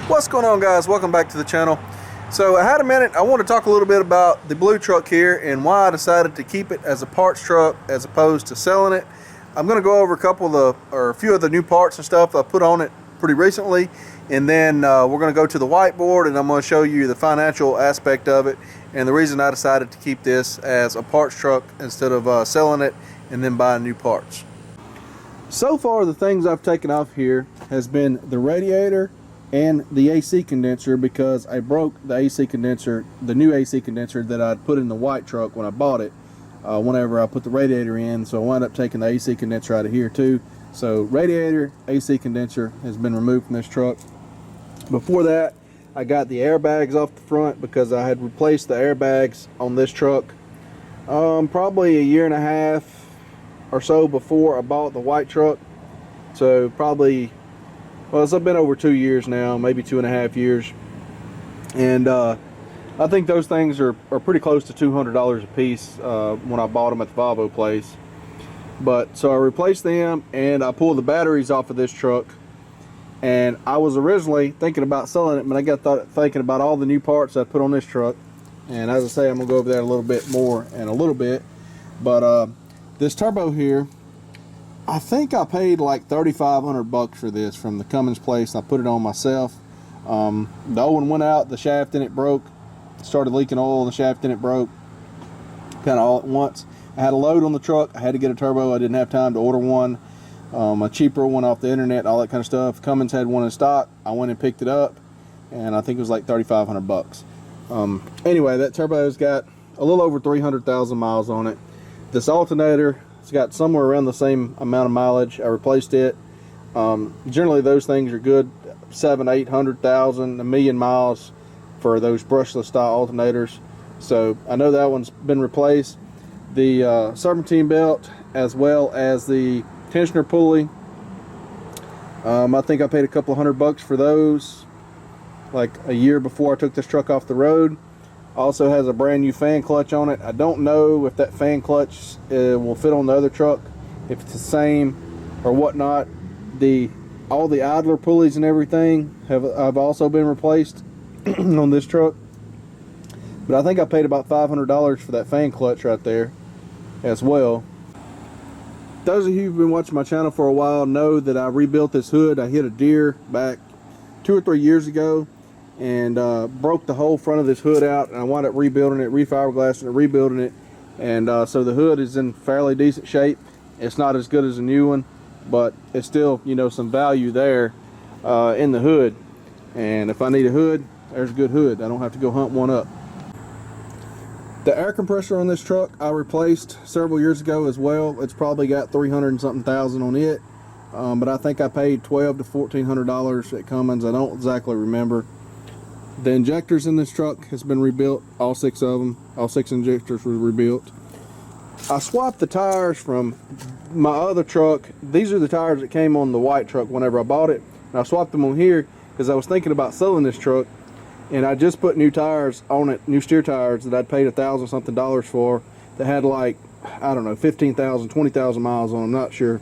What's going on, guys? Welcome back to the channel. So I had a minute. I want to talk a little bit about the blue truck here and why I decided to keep it as a parts truck as opposed to selling it. I'm going to go over a few of the new parts and stuff I put on it pretty recently, and then we're going to go to the whiteboard and I'm going to show you the financial aspect of it and the reason I decided to keep this as a parts truck instead of selling it and then buying new parts. So far, the things I've taken off here has been the radiator and the AC condenser, because I broke the AC condenser, the new AC condenser that I'd put in the white truck when I bought it, whenever I put the radiator in. So I wound up taking the AC condenser out of here too. So radiator, AC condenser has been removed from this truck. Before that, I got the airbags off the front because I had replaced the airbags on this truck probably a year and a half or so before I bought the white truck. So probably, well, it's been over 2 years now, maybe 2.5 years. And I think those things are pretty close to $200 a piece when I bought them at the Volvo place. But so I replaced them and I pulled the batteries off of this truck. And I was originally thinking about selling it, but I got thinking about all the new parts I put on this truck. And as I say, I'm gonna go over that a little bit more in a little bit. But this turbo here, I think I paid like $3,500 for this from the Cummins place. I put it on myself. The old one went out, the shaft in it broke, started leaking oil, the shaft in it broke, kind of all at once. I had a load on the truck, I had to get a turbo, I didn't have time to order one. A cheaper one off the internet, all that kind of stuff. Cummins had one in stock, I went and picked it up, and I think it was like $3,500. Anyway, that turbo's got a little over 300,000 miles on it. This alternator, it's got somewhere around the same amount of mileage. I replaced it. Generally those things are good 700,000, 800,000, 1,000,000 miles for those brushless style alternators. So I know that one's been replaced. The serpentine belt as well as the tensioner pulley, I think I paid a couple $100 for those like a year before I took this truck off the road. Also has a brand new fan clutch on it. I don't know if that fan clutch will fit on the other truck, if it's the same or whatnot. All the idler pulleys and everything have also been replaced on this truck. But I think I paid about $500 for that fan clutch right there as well. Those of you who've been watching my channel for a while know that I rebuilt this hood. I hit a deer back 2 or 3 years ago and broke the whole front of this hood out, and I wound up rebuilding it, refiberglassing it, rebuilding it, and so the hood is in fairly decent shape. It's not as good as a new one, but it's still, you know, some value there in the hood. And if I need a hood, there's a good hood. I don't have to go hunt one up. The air compressor on this truck I replaced several years ago as well. It's probably got 300 and something thousand on it, but I think I paid $1,200 to $1,400 at Cummins. I don't exactly remember. The injectors in this truck has been rebuilt, all 6 of them. All 6 injectors were rebuilt. I swapped the tires from my other truck. These are the tires that came on the white truck whenever I bought it. And I swapped them on here because I was thinking about selling this truck, and I just put new tires on it, new steer tires that I'd paid $1,000 something for, that had like, I don't know, 15,000, 20,000 miles on them, not sure.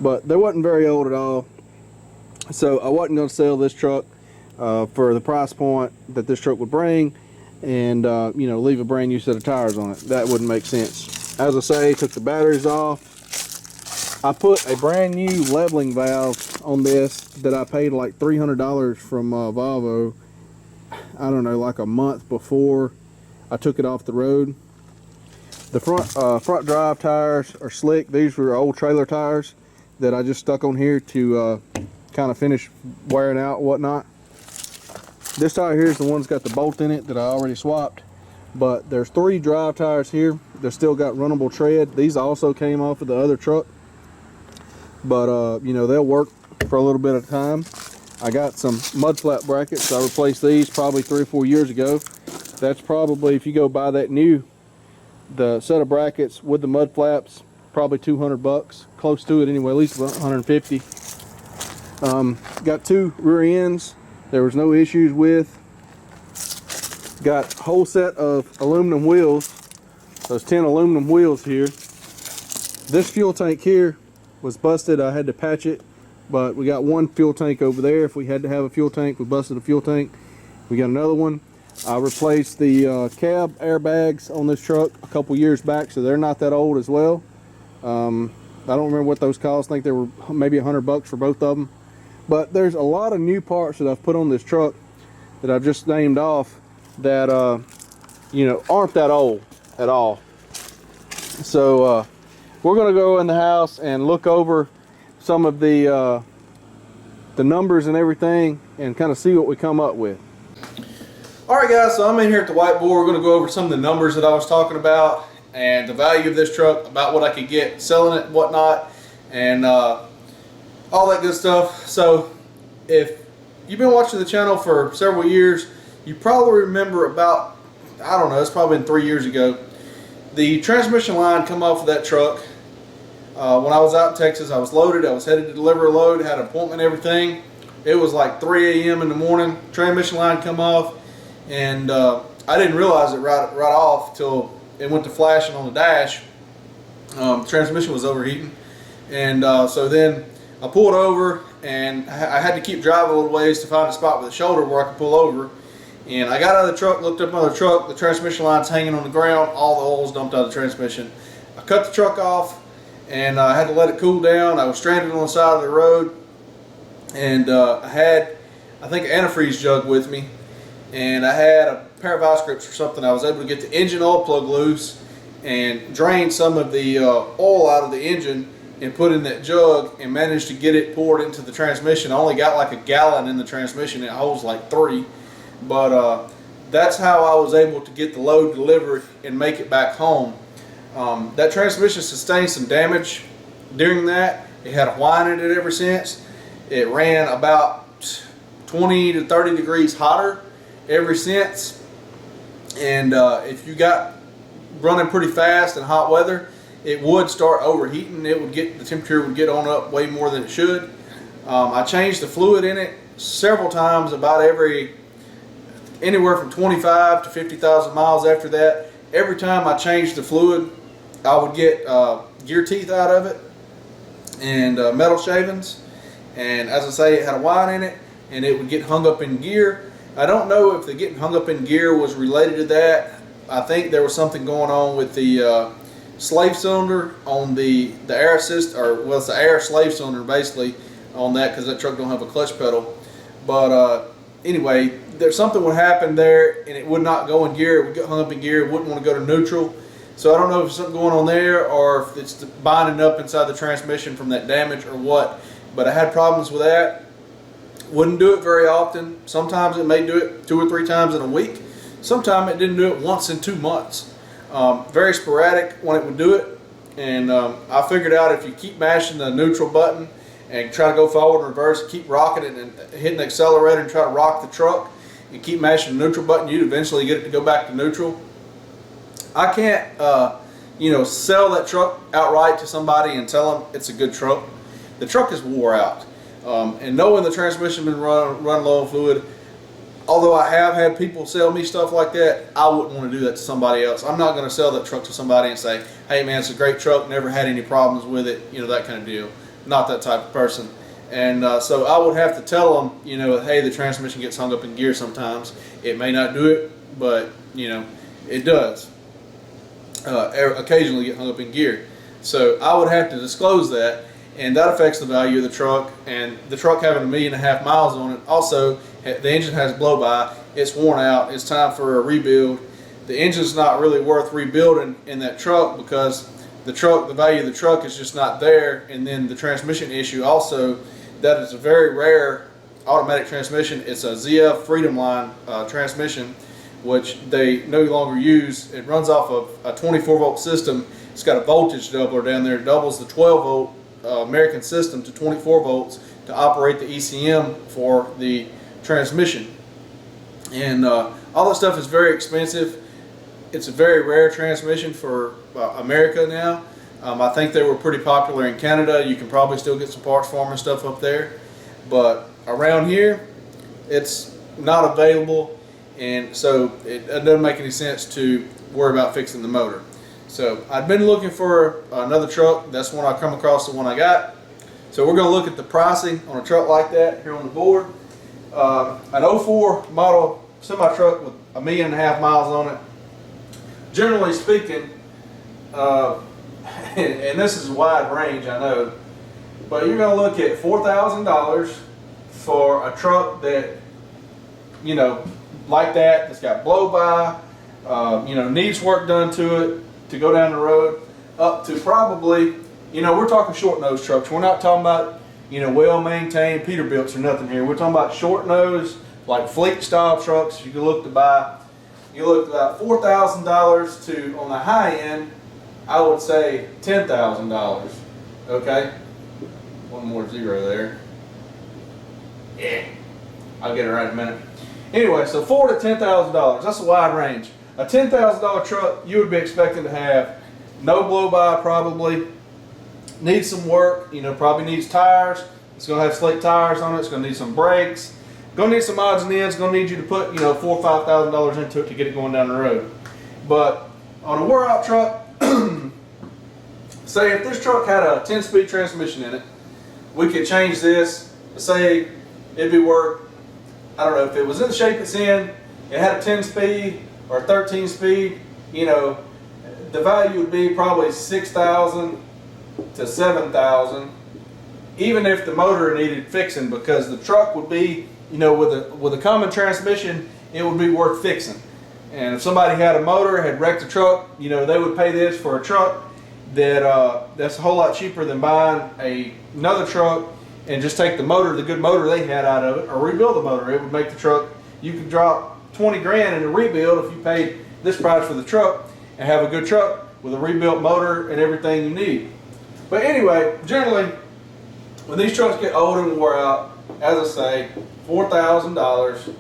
But they wasn't very old at all. So I wasn't going to sell this truck for the price point that this truck would bring, and you know, leave a brand new set of tires on it. That wouldn't make sense. As I say, took the batteries off. I put a brand new leveling valve on this that I paid like $300 from Volvo, I don't know, like a month before I took it off the road. The front drive tires are slick. These were old trailer tires that I just stuck on here to kind of finish wearing out and whatnot. This tire here is the one that's got the bolt in it that I already swapped, but there's 3 drive tires here. They're still got runnable tread. These also came off of the other truck, but you know, they'll work for a little bit of time. I got some mud flap brackets. I replaced these probably 3 or 4 years ago. That's probably, if you go buy that new, the set of brackets with the mud flaps, probably $200, close to it anyway, at least about 150. Got 2 rear ends there was no issues with. Got a whole set of aluminum wheels, those 10 aluminum wheels here. This fuel tank here was busted. I had to patch it but we got one fuel tank over there. If we had to have a fuel tank, we busted a fuel tank. We got another one. I replaced the cab airbags on this truck a couple years back, so they're not that old as well. I don't remember what those cost. I think they were maybe $100 for both of them. But there's a lot of new parts that I've put on this truck that I've just named off that you know, aren't that old at all. So we're going to go in the house and look over some of the numbers and everything and kind of see what we come up with. Alright guys, so I'm in here at the whiteboard. We're going to go over some of the numbers that I was talking about and the value of this truck, about what I could get selling it and whatnot, and all that good stuff. So if you've been watching the channel for several years, you probably remember about, I don't know, it's probably been 3 years ago, the transmission line come off of that truck. When I was out in Texas, I was loaded, I was headed to deliver a load, had an appointment and everything. It was like 3 a.m. in the morning, transmission line come off, and I didn't realize it right off till it went to flashing on the dash. The transmission was overheating, and so then I pulled over, and I had to keep driving a little ways to find a spot with a shoulder where I could pull over. And I got out of the truck, looked up on the truck, the transmission line's hanging on the ground, all the oil's dumped out of the transmission. I cut the truck off, and I had to let it cool down. I was stranded on the side of the road, and I had, I think, an antifreeze jug with me, and I had a pair of ice grips or something. I was able to get the engine oil plug loose and drain some of the oil out of the engine and put in that jug, and managed to get it poured into the transmission. I only got like a gallon in the transmission. It holds like 3, but that's how I was able to get the load delivered and make it back home. That transmission sustained some damage during that. It had a whine in it ever since. It ran about 20 to 30 degrees hotter ever since, and if you got running pretty fast in hot weather, it would start overheating. It would get, the temperature would get on up way more than it should. I changed the fluid in it several times, about anywhere from 25 to 50,000 miles after that. Every time I changed the fluid, I would get gear teeth out of it and metal shavings, and as I say, it had a whine in it, and it would get hung up in gear. I don't know if the getting hung up in gear was related to that. I think there was something going on with the slave cylinder on the air assist, or well, it's the air slave cylinder basically on that, because that truck don't have a clutch pedal. But anyway, there's something would happen there, and it would not go in gear. It would get hung up in gear. It wouldn't want to go to neutral. So I don't know if there's something going on there, or if it's binding up inside the transmission from that damage or what. But I had problems with that. Wouldn't do it very often. Sometimes it may do it 2 or 3 times in a week. Sometimes it didn't do it once in 2 months. Very sporadic when it would do it. And I figured out if you keep mashing the neutral button and try to go forward and reverse, keep rocking it and hitting the accelerator and try to rock the truck, and keep mashing the neutral button, you'd eventually get it to go back to neutral. I can't, you know, sell that truck outright to somebody and tell them it's a good truck. The truck is wore out. And knowing the transmission been run low on fluid, although I have had people sell me stuff like that, I wouldn't want to do that to somebody else. I'm not going to sell that truck to somebody and say, hey man, it's a great truck, never had any problems with it, you know, that kind of deal. Not that type of person. And so I would have to tell them, you know, hey, the transmission gets hung up in gear sometimes. It may not do it, but, you know, it does occasionally get hung up in gear. So I would have to disclose that, and that affects the value of the truck. And the truck having 1.5 million miles on it, also the engine has blow-by, it's worn out, it's time for a rebuild. The engine's not really worth rebuilding in that truck, because the value of the truck is just not there. And then the transmission issue also, that is a very rare automatic transmission. It's a ZF Freedom Line transmission, which they no longer use. It runs off of a 24-volt system. It's got a voltage doubler down there. It doubles the 12-volt American system to 24 volts to operate the ECM for the transmission. And all that stuff is very expensive. It's a very rare transmission for America now. I think they were pretty popular in Canada. You can probably still get some parts for them and stuff up there. But around here, it's not available. And so it doesn't make any sense to worry about fixing the motor. So I'd been looking for another truck. That's when I come across the one I got. So we're going to look at the pricing on a truck like that here on the board. An '04 model semi truck with 1.5 million miles on it. Generally speaking, and this is a wide range, I know, but you're going to look at $4,000 for a truck that, you know, like that's got blow by, you know, needs work done to it to go down the road, up to probably, you know, we're talking short nose trucks. We're not talking about, you know, well maintained Peterbilts or nothing here. We're talking about short nose, like fleet style trucks you can look to buy. You look at about $4,000 to, on the high end, I would say $10,000. Okay, one more zero there. Yeah, I'll get it right in a minute. Anyway, so $4,000 to $10,000. That's a wide range. A $10,000 truck, you would be expecting to have no blow by, probably needs some work. You know, probably needs tires. It's going to have slick tires on it. It's going to need some brakes. Going to need some odds and ends. Going to need you to put, you know, $4,000 or $5,000 into it to get it going down the road. But on a wore out truck, say if this truck had a 10-speed transmission in it, we could change this. Say it'd be worth, I don't know, if it was in the shape it's in, it had a 10-speed or a 13-speed, you know, the value would be probably $6,000 to $7,000, even if the motor needed fixing, because the truck would be, you know, with a common transmission, it would be worth fixing. And if somebody had a motor, had wrecked a truck, you know, they would pay this for a truck that's a whole lot cheaper than buying another truck and just take the motor, the good motor they had out of it, or rebuild the motor. It would make the truck, you could drop 20 grand in a rebuild if you paid this price for the truck and have a good truck with a rebuilt motor and everything you need. But anyway, generally, when these trucks get old and wore out, as I say, $4,000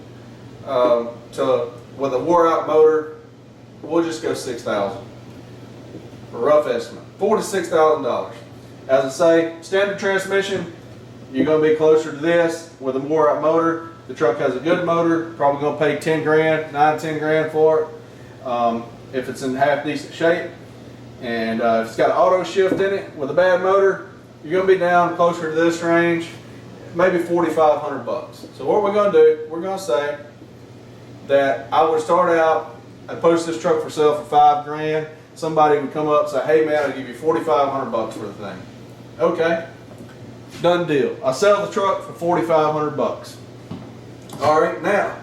to with a wore out motor, we'll just go $6,000. A rough estimate, $4,000 to $6,000. As I say, standard transmission, you're going to be closer to this. With a wore out motor, the truck has a good motor, probably going to pay 10 grand, 9, 10 grand for it, if it's in half decent shape. And if it's got an auto shift in it with a bad motor, you're going to be down closer to this range, maybe $4,500. So what we're going to do, we're going to say that I would start out and post this truck for sale for 5 grand. Somebody would come up and say, hey man, I'll give you $4,500 for the thing. Okay, done deal. I sell the truck for $4,500. All right, now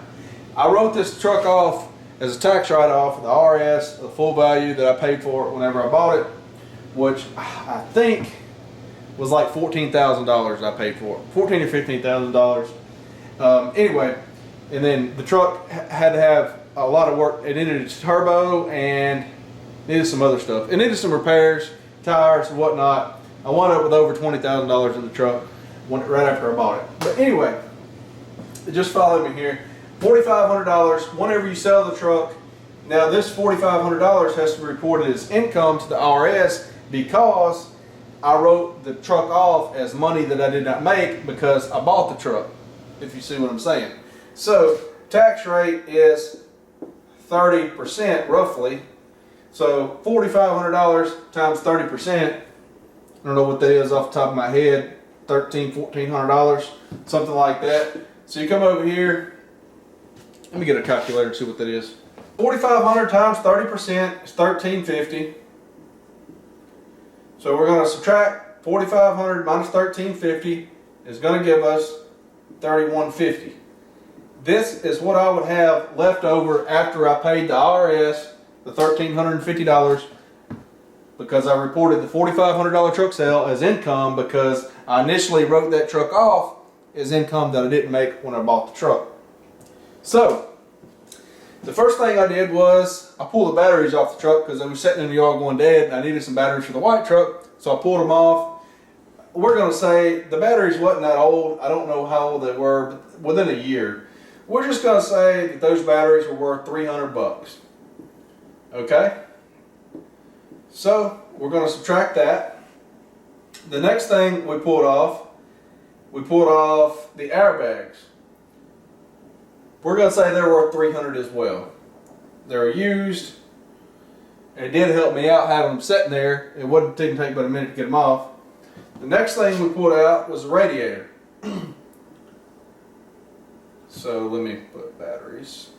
I wrote this truck off as a tax write-off, the RS, the full value that I paid for it whenever I bought it, which I think was like $14,000 I paid for it, $14,000 or $15,000. Anyway, and then the truck had to have a lot of work. It needed a turbo and needed some other stuff. It needed some repairs, tires and whatnot. I wound up with over $20,000 in the truck right after I bought it. But anyway, just follow me here. $4,500 whenever you sell the truck. Now this $4,500 has to be reported as income to the IRS because I wrote the truck off as money that I did not make because I bought the truck, if you see what I'm saying. So tax rate is 30% roughly. So $4,500 times 30%, I don't know what that is off the top of my head, $1,400, something like that. So you come over here, let me get a calculator and see what that is. 4,500 times 30% is $1,350. So we're going to subtract 4,500 minus $1,350 is going to give us $3,150. This is what I would have left over after I paid the IRS the $1,350 because I reported the $4,500 truck sale as income because I initially wrote that truck off as income that I didn't make when I bought the truck. So the first thing I did was I pulled the batteries off the truck because they were sitting in the yard going dead and I needed some batteries for the white truck, so I pulled them off. We're going to say the batteries wasn't that old. I don't know how old they were, but within a year. We're just going to say that those batteries were worth $300. Okay? So we're going to subtract that. The next thing we pulled off the airbags. We're going to say they're worth $300 as well. They're used. It did help me out having them sitting there. It didn't take but a minute to get them off. The next thing we pulled out was the radiator. So let me put batteries.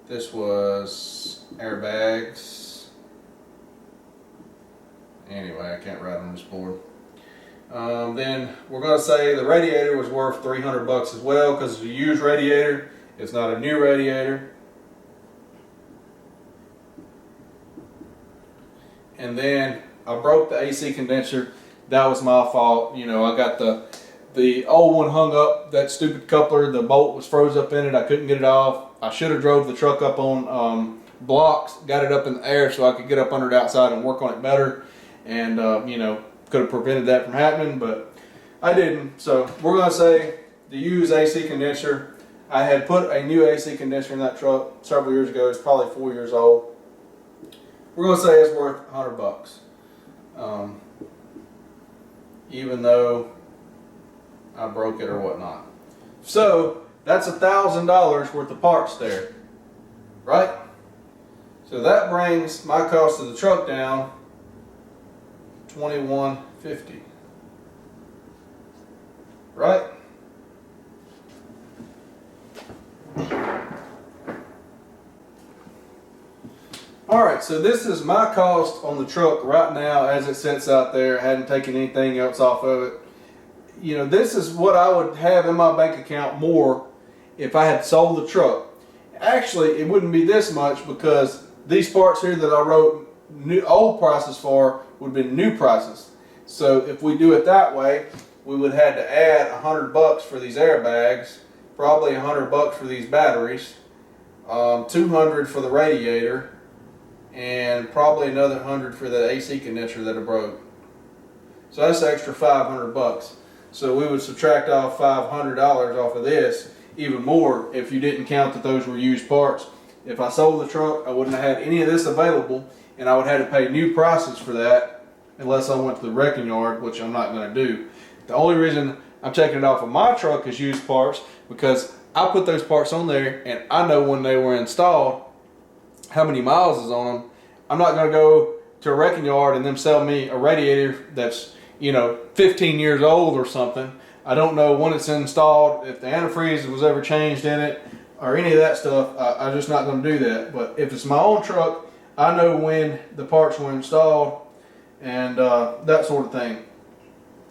This was airbags. Anyway, I can't write on this board. Then we're going to say the radiator was worth $300 as well, because it's a used radiator. It's not a new radiator. And then I broke the AC condenser. That was my fault. You know, I got the old one hung up, that stupid coupler, the bolt was froze up in it. I couldn't get it off. I should have drove the truck up on blocks, got it up in the air so I could get up under it outside and work on it better. And, you know, could have prevented that from happening, but I didn't. So we're going to say the used AC condenser. I had put a new AC condenser in that truck several years ago. It's probably 4 years old. We're going to say it's worth $100. Even though I broke it or whatnot. So that's $1,000 worth of parts there, right? So that brings my cost of the truck down $2,150, right? All right, so this is my cost on the truck right now as it sits out there. I hadn't taken anything else off of it. You know, this is what I would have in my bank account more if I had sold the truck. Actually, it wouldn't be this much, because these parts here that I wrote old prices for would have been new prices. So if we do it that way, we would have to add $100 for these airbags, probably $100 for these batteries, $200 for the radiator, and probably another $100 for the AC condenser that I broke. So that's an extra $500. So we would subtract off $500 off of this, even more if you didn't count that those were used parts. If I sold the truck, I wouldn't have had any of this available, and I would have to pay new prices for that unless I went to the wrecking yard, which I'm not going to do. The only reason I'm taking it off of my truck as used parts, because I put those parts on there and I know when they were installed how many miles is on them. I'm not going to go to a wrecking yard and them sell me a radiator that's, you know, 15 years old or something. I don't know when it's installed, if the antifreeze was ever changed in it, or any of that stuff. I'm just not going to do that. But if it's my own truck, I know when the parts were installed and that sort of thing.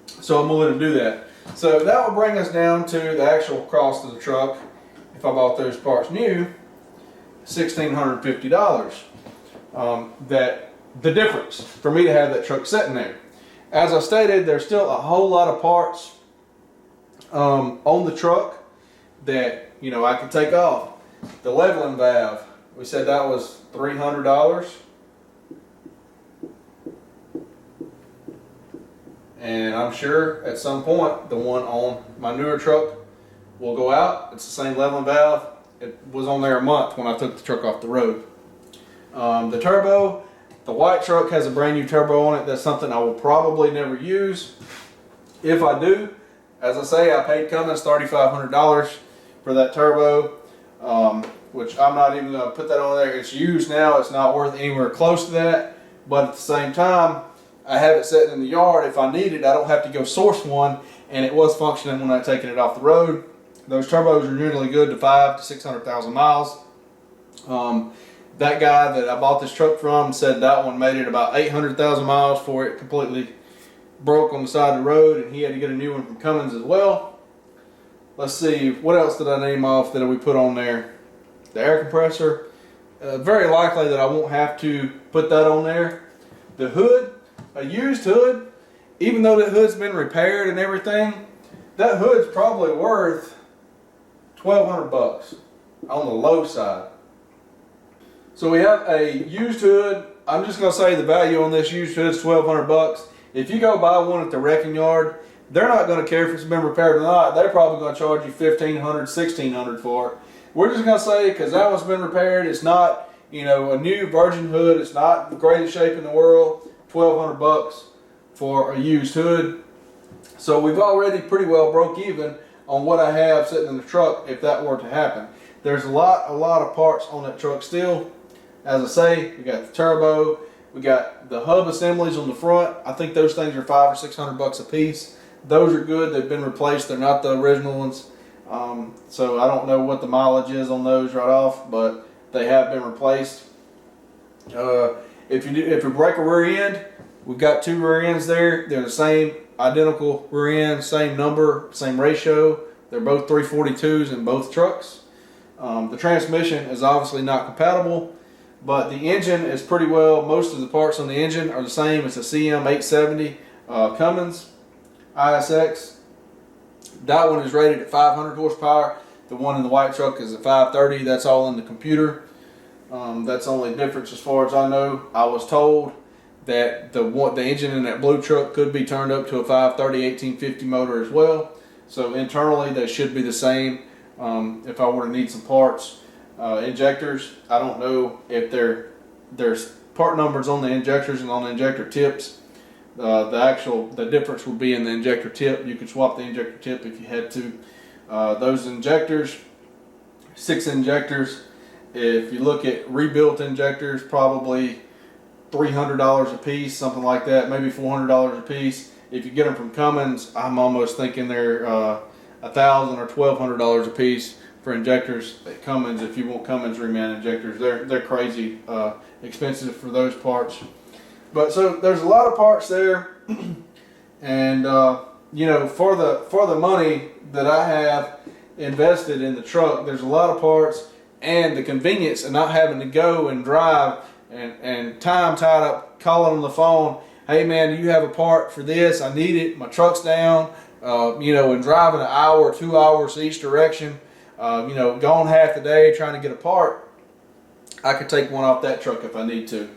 So I'm willing to do that. So that will bring us down to the actual cost of the truck, if I bought those parts new, $1,650. That the difference for me to have that truck sitting there. As I stated, there's still a whole lot of parts on the truck that, you know, I can take off. The leveling valve, we said that was $300. And I'm sure at some point the one on my newer truck will go out. It's the same leveling valve. It was on there a month when I took the truck off the road. The turbo, the white truck has a brand new turbo on it. That's something I will probably never use. If I do, as I say, I paid Cummins $3,500 for that turbo, which I'm not even going to put that on there. It's used now. It's not worth anywhere close to that. But at the same time, I have it sitting in the yard. If I need it, I don't have to go source one, and it was functioning when I taken it off the road. Those turbos are generally good to 500,000 to 600,000 miles. That guy that I bought this truck from said that one made it about 800,000 miles before it completely broke on the side of the road, and he had to get a new one from Cummins as well. Let's see, what else did I name off that we put on there? The air compressor. Very likely that I won't have to put that on there. The hood, a used hood, even though that hood's been repaired and everything, that hood's probably worth $1,200 on the low side. So we have a used hood. I'm just going to say the value on this used hood is $1,200. If you go buy one at the wrecking yard, they're not going to care if it's been repaired or not. They're probably going to charge you $1,500, $1,600 for it. We're just going to say, because that one's been repaired, it's not, you know, a new virgin hood. It's not the greatest shape in the world. $1,200 for a used hood. So we've already pretty well broke even on what I have sitting in the truck if that were to happen. There's a lot of parts on that truck still. As I say, we got the turbo, We got the hub assemblies on the front. I think those things are $500 or $600 a piece. Those are good. They've been replaced. They're not the original ones. So I don't know what the mileage is on those right off, but they have been replaced. If you break a rear end, we've got 2 rear ends there. They're the same, identical rear end, same number, same ratio. They're both 342s in both trucks. The transmission is obviously not compatible, but the engine is pretty well. Most of the parts on the engine are the same. It's a CM870 Cummins ISX. That one is rated at 500 horsepower. The one in the white truck is at 530. That's all in the computer. That's the only difference as far as I know. I was told that the engine in that blue truck could be turned up to a 530 1850 motor as well. So internally they should be the same. If I were to need some parts, injectors, I don't know if there's part numbers on the injectors and on the injector tips. The difference would be in the injector tip. You could swap the injector tip if you had to. Those injectors, 6 injectors. If you look at rebuilt injectors, probably $300 a piece, something like that, maybe $400 a piece. If you get them from Cummins, I'm almost thinking they're $1,000 or $1,200 a piece for injectors at Cummins. If you want Cummins reman injectors, they're crazy expensive for those parts. But so there's a lot of parts there, and you know, for the money that I have invested in the truck, there's a lot of parts, and the convenience of not having to go and drive and time tied up calling on the phone. Hey man, do you have a part for this? I need it. My truck's down. You know, and driving an hour or 2 hours each direction. You know, gone half the day trying to get a part. I could take one off that truck if I need to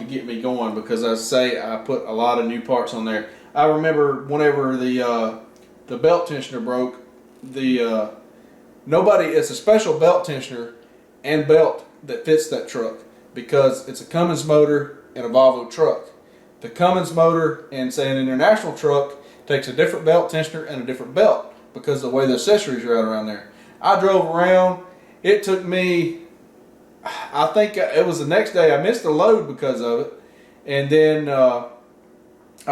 get me going, because as I say, I put a lot of new parts on there. I remember whenever the belt tensioner broke, it's a special belt tensioner and belt that fits that truck, because it's a Cummins motor and a Volvo truck. The Cummins motor in, say, an International truck takes a different belt tensioner and a different belt because of the way the accessories are out around there. I drove around. It took me, I think it was the next day, I missed the load because of it. And then I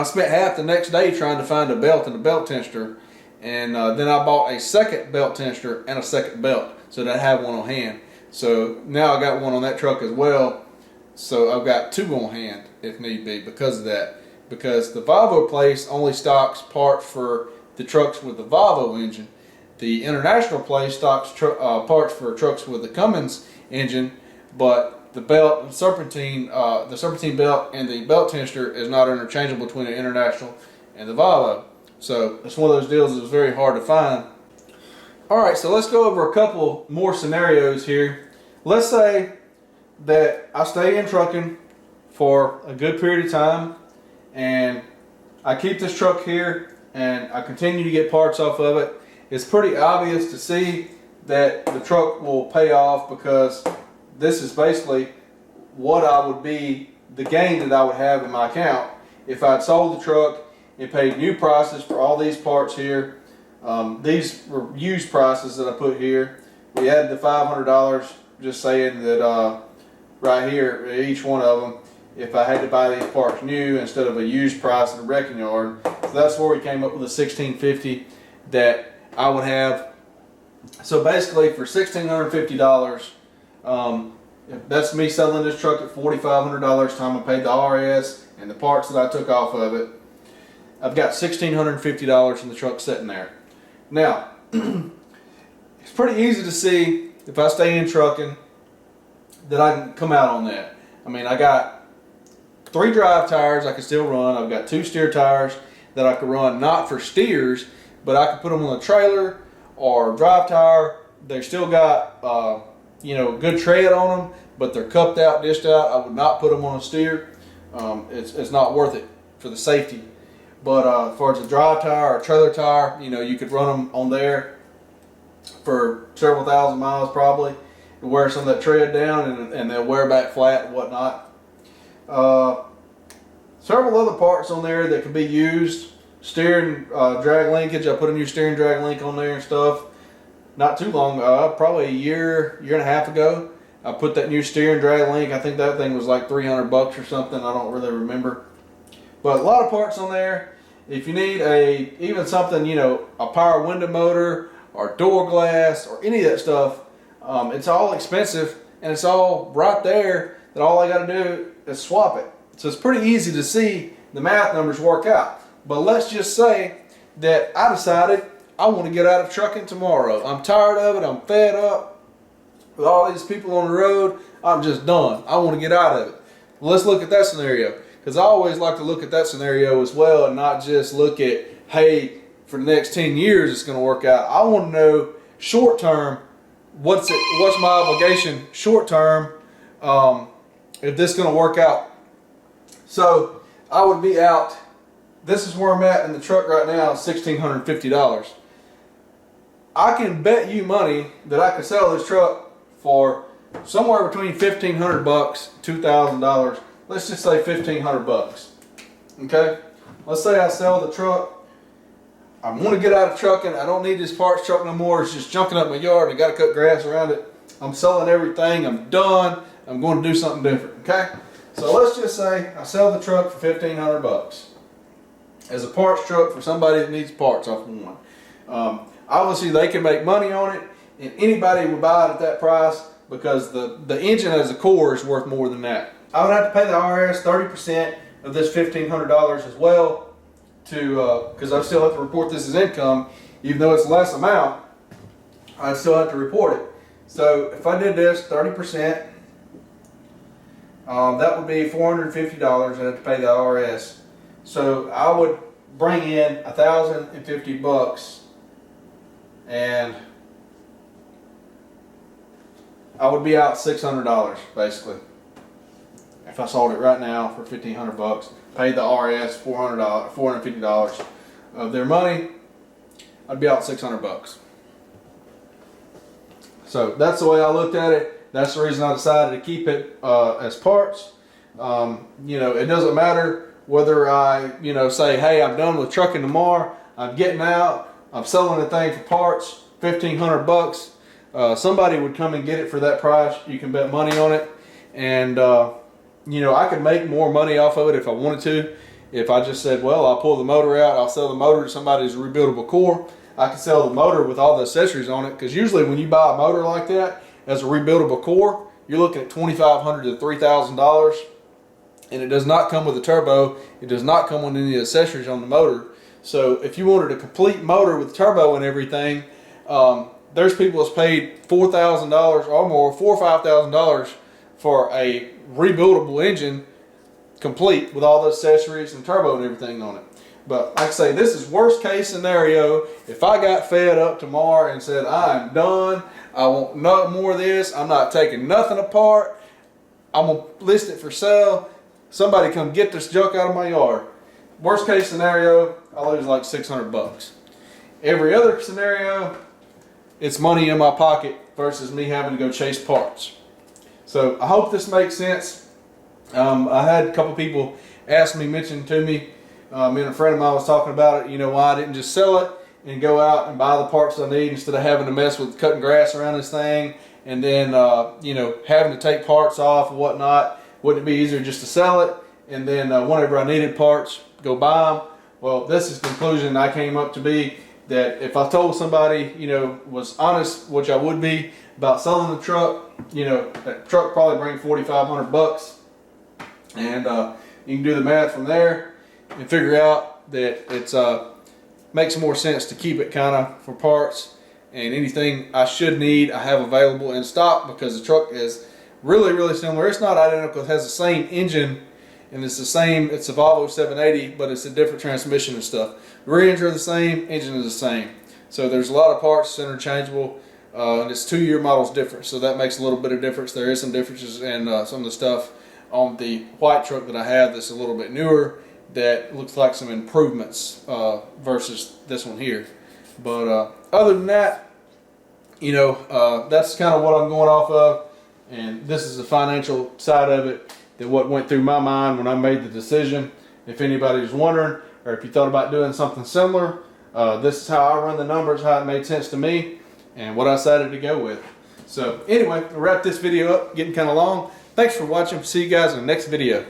spent half the next day trying to find a belt and a belt tensioner. And then I bought a second belt tensioner and a second belt so that I have one on hand. So now I got one on that truck as well. So I've got 2 on hand if need be because of that. Because the Volvo place only stocks parts for the trucks with the Volvo engine. The International place stocks parts for trucks with the Cummins engine, but the belt, the serpentine belt and the belt tensioner is not interchangeable between the International and the Volvo. So it's one of those deals that's very hard to find. All right, so let's go over a couple more scenarios here. Let's say that I stay in trucking for a good period of time, and I keep this truck here and I continue to get parts off of it. It's pretty obvious to see that the truck will pay off, because this is basically what I would be, the gain that I would have in my account if I'd sold the truck and paid new prices for all these parts here. These were used prices that I put here. We added the $500, just saying that right here, each one of them, if I had to buy these parts new instead of a used price at a wrecking yard. So that's where we came up with the $1,650 that I would have. So basically for $1,650, that's me selling this truck at $4,500 time I paid the RS and the parts that I took off of it. I've got $1,650 in the truck sitting there. Now, it's pretty easy to see if I stay in trucking that I can come out on that. I mean, I got 3 drive tires I can still run. I've got 2 steer tires that I could run, not for steers, but I could put them on a trailer or drive tire. They still got you know, good tread on them, but they're cupped out, dished out. I would not put them on a steer. It's not worth it for the safety. But as far as a drive tire or a trailer tire, you know, you could run them on there for several thousand miles probably, and wear some of that tread down, and they'll wear back flat and whatnot. Several other parts on there that can be used. Steering drag linkage, I put a new steering drag link on there and stuff. Not too long, probably a year and a half ago, I put that new steering drag link. I think that thing was like 300 bucks or something. I don't really remember. But a lot of parts on there. If you need even something, you know, a power window motor or door glass or any of that stuff, it's all expensive and it's all right there that all I got to do is swap it. So it's pretty easy to see the math numbers work out. But let's just say that I decided I want to get out of trucking tomorrow. I'm tired of it. I'm fed up with all these people on the road. I'm just done. I want to get out of it. Well, let's look at that scenario, because I always like to look at that scenario as well and not just look at, hey, for the next 10 years it's going to work out. I want to know short term, what's my obligation short term, if this is going to work out. So I would be out. This is where I'm at in the truck right now, $1,650. I can bet you money that I could sell this truck for somewhere between $1,500 bucks, $2,000. Let's just say $1,500 bucks. Okay? Let's say I sell the truck. I want to get out of trucking. I don't need this parts truck no more. It's just junking up my yard. I got to cut grass around it. I'm selling everything. I'm done. I'm going to do something different. Okay? So let's just say I sell the truck for $1,500 bucks as a parts truck for somebody that needs parts off of one. Obviously, they can make money on it, and anybody would buy it at that price because the engine as a core is worth more than that. I would have to pay the IRS 30% of this $1,500 as well, because I still have to report this as income, even though it's less amount. I still have to report it. So if I did this 30%, that would be $450. I'd have to pay the IRS. So I would bring in $1,050, and I would be out $600 basically. If I sold it right now for $1,500 bucks, paid the IRS $450 of their money, I'd be out $600 bucks. So that's the way I looked at it. That's the reason I decided to keep it as parts. You know, it doesn't matter whether I, you know, say, hey, I'm done with trucking tomorrow. I'm getting out. I'm selling the thing for parts, $1,500 bucks. Somebody would come and get it for that price. You can bet money on it, and you know, I could make more money off of it if I wanted to. If I just said, well, I'll pull the motor out, I'll sell the motor to somebody's rebuildable core. I could sell the motor with all the accessories on it, because usually when you buy a motor like that as a rebuildable core, you're looking at $2,500 to $3,000, and it does not come with a turbo. It does not come with any accessories on the motor. So if you wanted a complete motor with turbo and everything, there's people that's paid $4,000 or more, $4,000 or $5,000 for a rebuildable engine complete with all the accessories and turbo and everything on it. But like I say, this is worst case scenario. If I got fed up tomorrow and said, I'm done, I want no more of this, I'm not taking nothing apart, I'm gonna list it for sale, somebody come get this junk out of my yard. Worst case scenario, I lose like $600 bucks. Every other scenario, it's money in my pocket versus me having to go chase parts. So I hope this makes sense. I had a couple people mention to me, me and a friend of mine was talking about it, you know, why I didn't just sell it and go out and buy the parts I need instead of having to mess with cutting grass around this thing and then, you know, having to take parts off and whatnot. Wouldn't it be easier just to sell it and then whenever I needed parts, go buy them? Well, this is the conclusion I came up to be, that if I told somebody, you know, was honest, which I would be, about selling the truck, you know, that truck probably bring $4,500 bucks, and you can do the math from there and figure out that it's makes more sense to keep it kind of for parts, and anything I should need I have available in stock, because the truck is really similar. It's not identical. It has the same engine and it's the same. It's a Volvo 780, but it's a different transmission and stuff. The rear ends are the same, engine is the same. So there's a lot of parts interchangeable, and it's 2-year models different, so that makes a little bit of difference. There is some differences in some of the stuff on the white truck that I have that's a little bit newer that looks like some improvements versus this one here. But other than that, you know, that's kind of what I'm going off of, and this is the financial side of it, that what went through my mind when I made the decision. If anybody's wondering, or if you thought about doing something similar, this is how I run the numbers, how it made sense to me, and what I decided to go with. So anyway, I'll wrap this video up, getting kind of long. Thanks for watching. See you guys in the next video.